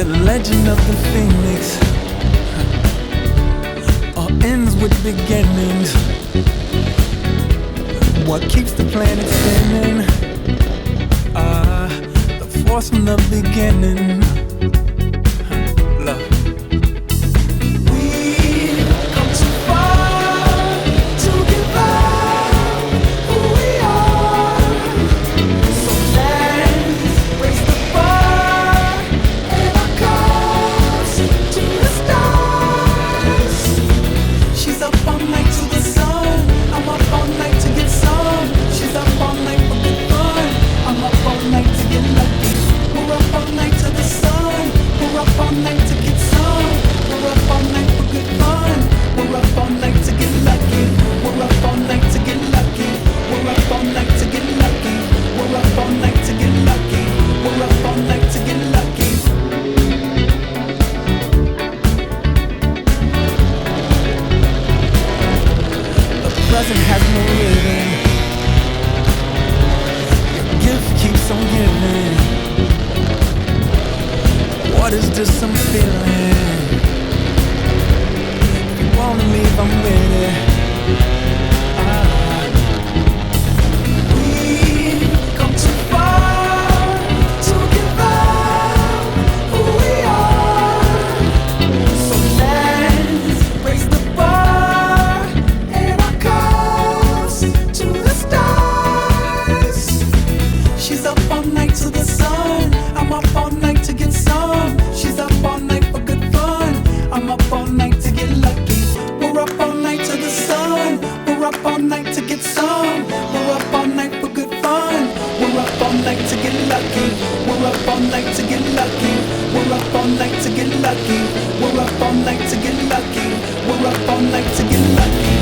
The legend of the phoenix all ends with beginnings. What keeps the planet spinning? The force from the beginning. Love. Present has no rhythm. Your gift keeps on giving. What is this I'm feeling? If you wanna leave, I'm with it. We've come too far to give up who we are. So let's raise the bar and our cups to the stars. She's up all night to the sun. I'm up all night to get some. She's up all night for good fun. I'm up all night to get lucky. We're up all night to the sun. We're up all night to get some. We're up all night for good fun. We're up all night to get lucky. We're up all night to get lucky. We're up all night to get lucky. We're up all night to get lucky. We're up all night to get lucky.